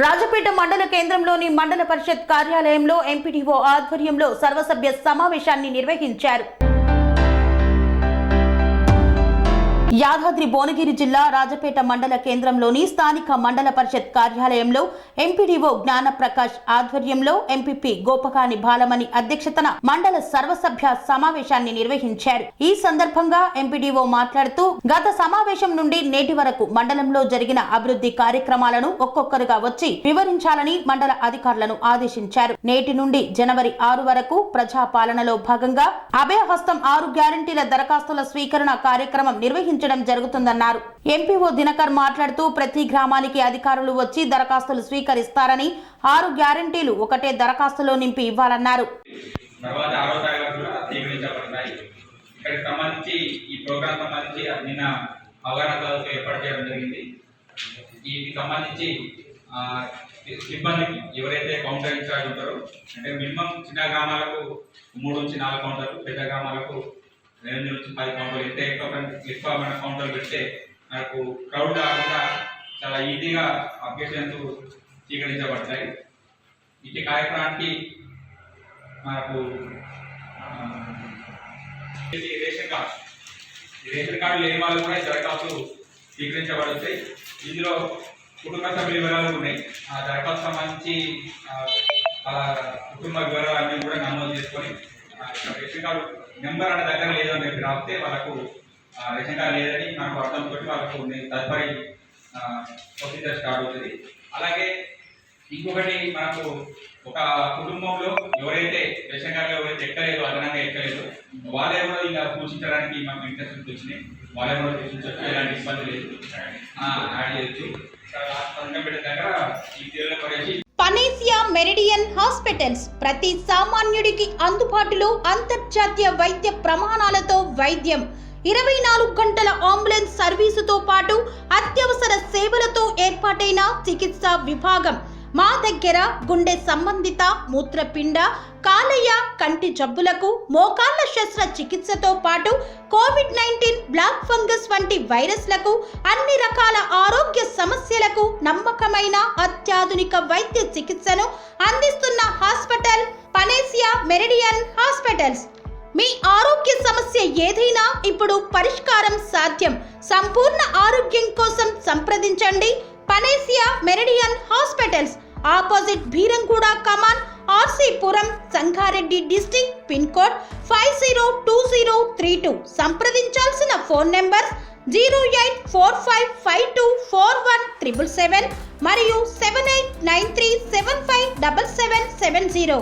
రాజపేట మండల కేంద్రంలోని మండల పరిషత్ కార్యాలయంలో ఎంపీడీఓ ఆధ్వర్యంలో సర్వసభ్య సమావేశాన్ని నిర్వహించారు. యాదాద్రి భువనగిరి జిల్లా రాజపేట మండల కేంద్రంలోని స్థానిక మండల పరిషత్ కార్యాలయంలో ఎంపీడీఓ జ్ఞాన ప్రకాష్ ఆధ్వర్యంలో ఎంపీపీ గోపకాని బాలమణి అధ్యక్షతన మండల సర్వసభ్య సమావేశాన్ని నిర్వహించారు. ఈ సందర్భంగా ఎంపీడీఓ మాట్లాడుతూ గత సమావేశం నుండి నేటి వరకు మండలంలో జరిగిన అభివృద్ధి కార్యక్రమాలను ఒక్కొక్కరుగా వచ్చి వివరించాలని మండల అధికారులను ఆదేశించారు. నేటి నుండి జనవరి 6 వరకు ప్రజాపాలనలో భాగంగా అభయహస్తం 6 గ్యారంటీల దరఖాస్తుల స్వీకరణ కార్యక్రమం నిర్వహించారు జరుగుతుందన్నారు. ఎంపీఓ దినకర్ మాట్లాడుతూ ప్రతి గ్రామానికి అధికారులు వచ్చి దరఖాస్తులు స్వీకరిస్తారని 6 గ్యారంటీలు ఒకటే దరఖాస్తులో నింపి ఇవ్వాలన్నారు. సిబ్బందికి ఎవరైతే కౌంటర్ ఇన్ఛార్జ్ ఉంటారో అంటే మినిమం చిన్న గ్రామాలకు 3 నుంచి 4 కౌంటర్లు, పెద్ద గ్రామాలకు 8 నుంచి 10 కౌంటర్లు, ఎక్కువ మన కౌంటర్లు పెడితే మనకు క్రౌడ్ కాకుండా చాలా ఈజీగా అప్లికేషన్స్ స్వీకరించబడతాయి. ఇటు కార్యక్రమానికి మనకు రేషన్ కార్డు లేని వాళ్ళు కూడా దరఖాస్తులు స్వీకరించబడతాయి. ఇందులో కుటుంబ సభ్యుల వివరాలు ఉన్నాయి. ఆ దరఖాస్తు సంబంధించి కుటుంబ వివరాలన్నీ కూడా నమోదు చేసుకొని రేషన్ కార్డు నెంబర్ అనే దగ్గర లేదని చెప్పి రాస్తే వాళ్ళకు రేషన్ కార్డు లేదని మనకు అర్థం తోటి వాళ్ళకు తదుపరి ప్రొసీజర్ స్టార్ట్ అవుతుంది. అలాగే ఇంకొకటి మనకు ఒక కుటుంబంలో ఎవరైతే రేషన్ కార్డులో ఎవరైతే ఎక్కలేదు, అదనంగా ఎక్కలేదు, వాళ్ళే కూడా ఇలా సూచించడానికి మాకు ఇంట్రెస్ట్ వచ్చినాయి. వాళ్ళే కూడా సూచించవచ్చు, ఎలాంటి ఇబ్బంది లేదు, యాడ్ చేయొచ్చు. దగ్గర ఈ తీరులో పడేసి పనేసియా మెరిడియన్ హాస్పిటల్స్ ప్రతి సామాన్యుడికి అందుబాటులో అంతర్జాతీయ వైద్య ప్రమాణాలతో వైద్యం, 24 గంటల అంబులెన్స్ సర్వీసుతో పాటు అత్యవసర సేవలతో ఏర్పాటైన చికిత్సా విభాగం. మా దగ్గర గుండె సంబంధిత, మూత్రపిండ, కాలేయ, కంటి జబ్బులకు, మోకాళ్ల శస్త్ర చికిత్సతో పాటు కోవిడ్-19, బ్లాక్ ఫంగస్ వంటి వైరస్లకు, అన్ని రకాల ఆరోగ్య సమస్యలకు నమ్మకమైన అత్యాధునిక వైద్య చికిత్సను అందిస్తున్న హాస్పిటల్ పనేసియా మెరిడియన్ హాస్పిటల్స్. మీ ఆరోగ్య సమస్య ఏదైనా ఇప్పుడు పరిష్కారం సాధ్యం. సంపూర్ణ ఆరోగ్యం కోసం సంప్రదించండి Panacea Meridian hospitals, opposite Bheeramguda Kaman, RC Puram, Sangareddy district, pin code 502032. సంప్రదించాల్సిన ఫోన్ నెంబర్ 0845524177 మరియు 7893757770.